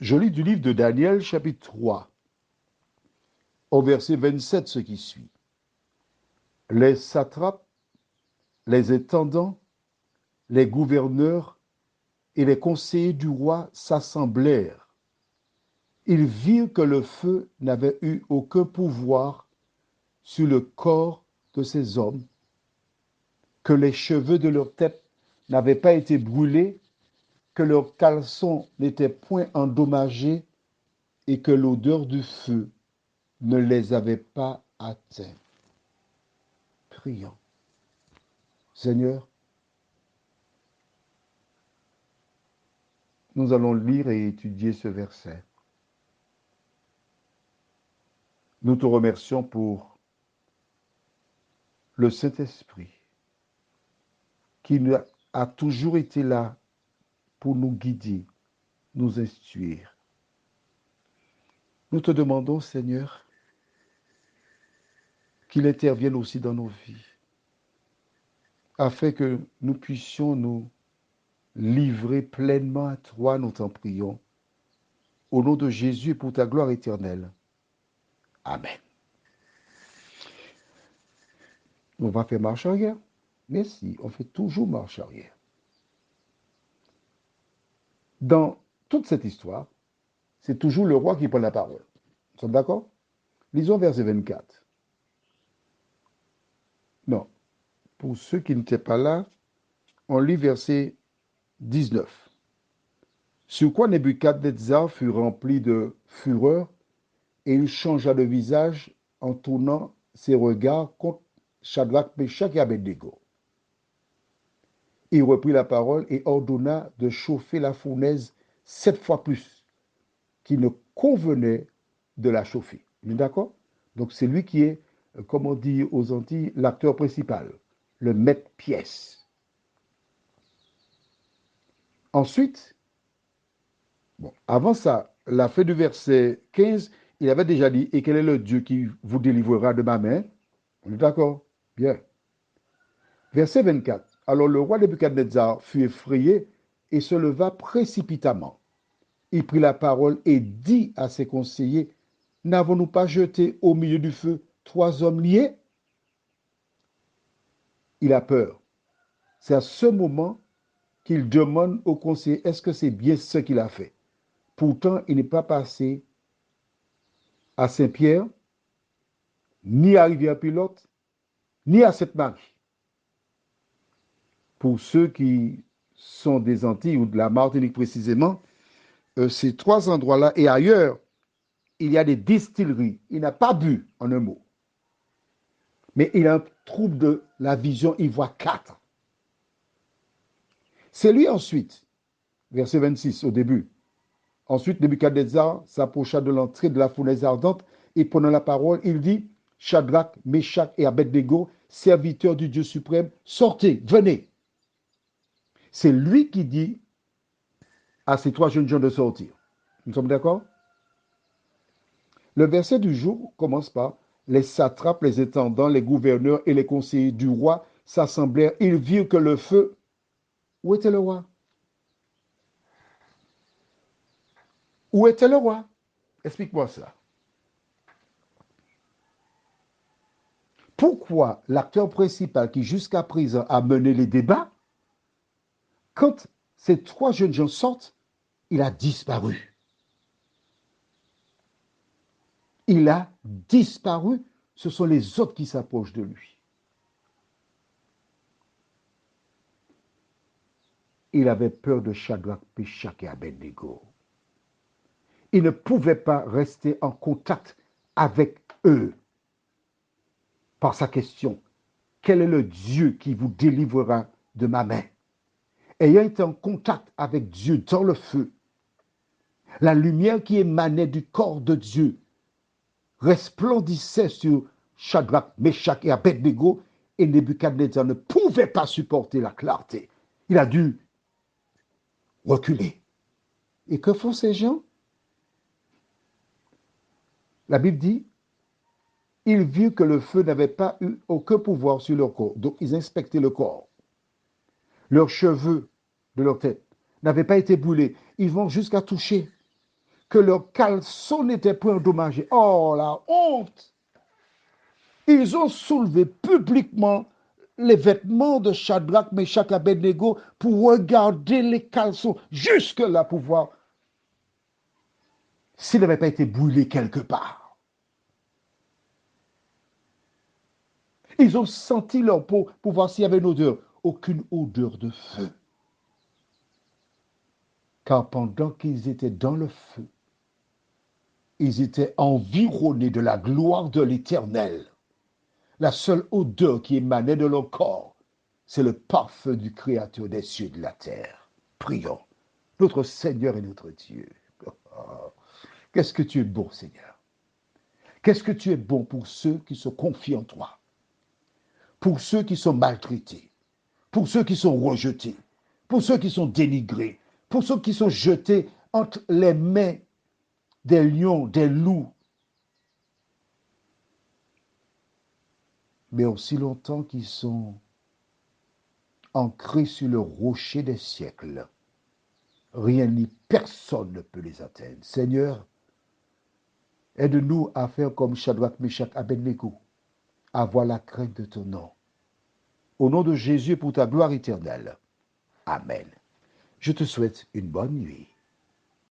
Je lis du livre de Daniel, chapitre 3, au verset 27, ce qui suit. Les satrapes, les intendants, les gouverneurs et les conseillers du roi s'assemblèrent. Ils virent que le feu n'avait eu aucun pouvoir sur le corps de ces hommes, que les cheveux de leur tête n'avaient pas été brûlés, que leurs caleçons n'étaient point endommagés et que l'odeur du feu ne les avait pas atteints. Prions. Seigneur, nous allons lire et étudier ce verset. Nous te remercions pour le Saint-Esprit qui a toujours été là pour nous guider, nous instruire. Nous te demandons, Seigneur, qu'il intervienne aussi dans nos vies, afin que nous puissions nous livrer pleinement à toi, nous t'en prions, au nom de Jésus et pour ta gloire éternelle. Amen. On va faire marche arrière. Merci, on fait toujours marche arrière. Dans toute cette histoire, c'est toujours le roi qui prend la parole. Nous sommes d'accord? Lisons verset 24. Non, pour ceux qui n'étaient pas là, on lit verset 19. Sur quoi Nebuchadnezzar fut rempli de fureur et il changea de visage en tournant ses regards contre Shadrach, Meshach et Abednego. Il reprit la parole et ordonna de chauffer la fournaise 7 fois plus qu'il ne convenait de la chauffer. On est d'accord? Donc c'est lui qui est, comme on dit aux Antilles, l'acteur principal, le maître-pièce. Ensuite, avant ça, la fin du verset 15, il avait déjà dit, et quel est le Dieu qui vous délivrera de ma main? On est d'accord? Bien. Verset 24. Alors le roi Nebuchadnezzar fut effrayé et se leva précipitamment. Il prit la parole et dit à ses conseillers, n'avons-nous pas jeté au milieu du feu 3 hommes liés? Il a peur. C'est à ce moment qu'il demande aux conseillers, est-ce que c'est bien ce qu'il a fait? Pourtant, il n'est pas passé à Saint-Pierre, ni à Rivière-Pilote, ni à Sainte-Marie. Pour ceux qui sont des Antilles ou de la Martinique précisément, ces 3 endroits-là et ailleurs, il y a des distilleries. Il n'a pas bu, en un mot. Mais il a un trouble de la vision, il voit 4. C'est lui ensuite, verset 26 au début. Ensuite, Nebuchadnezzar s'approcha de l'entrée de la fournaise ardente et prenant la parole, il dit, Shadrach, Meshach et Abednego, serviteurs du Dieu suprême, sortez, venez. C'est lui qui dit à ces 3 jeunes gens de sortir. Nous sommes d'accord? Le verset du jour commence par les satrapes, les intendants, les gouverneurs et les conseillers du roi s'assemblèrent. Ils virent que le feu. Où était le roi? Où était le roi? Explique-moi ça. Pourquoi l'acteur principal qui jusqu'à présent a mené les débats, quand ces 3 jeunes gens sortent, il a disparu. Il a disparu. Ce sont les autres qui s'approchent de lui. Il avait peur de Shadrach, Meshach et Abednego. Il ne pouvait pas rester en contact avec eux. Par sa question, quel est le Dieu qui vous délivrera de ma main? Ayant été en contact avec Dieu dans le feu, la lumière qui émanait du corps de Dieu resplendissait sur Shadrach, Meshach et Abednego, et Nebuchadnezzar ne pouvait pas supporter la clarté. Il a dû reculer. Et que font ces gens? La Bible dit, ils virent que le feu n'avait pas eu aucun pouvoir sur leur corps. Donc, ils inspectaient le corps. Leurs cheveux de leur tête n'avaient pas été brûlés. Ils vont jusqu'à toucher. que leur caleçon n'était point endommagé. Oh, la honte! Ils ont soulevé publiquement les vêtements de Shadrach, Meshach et Abednego pour regarder les caleçons jusque-là pour voir s'il n'avait pas été brûlé quelque part. Ils ont senti leur peau pour voir s'il y avait une odeur. Aucune odeur de feu. Car pendant qu'ils étaient dans le feu, ils étaient environnés de la gloire de l'Éternel. La seule odeur qui émanait de leur corps, c'est le parfum du Créateur des cieux et de la terre. Prions, notre Seigneur et notre Dieu. Oh, qu'est-ce que tu es bon, Seigneur. Qu'est-ce que tu es bon pour ceux qui se confient en toi, pour ceux qui sont maltraités, pour ceux qui sont rejetés, pour ceux qui sont dénigrés, pour ceux qui sont jetés entre les mains des lions, des loups. Mais aussi longtemps qu'ils sont ancrés sur le rocher des siècles, rien ni personne ne peut les atteindre. Seigneur, aide-nous à faire comme Shadrach, Meshach, Abednego, à avoir la crainte de ton nom. Au nom de Jésus, pour ta gloire éternelle. Amen. Je te souhaite une bonne nuit.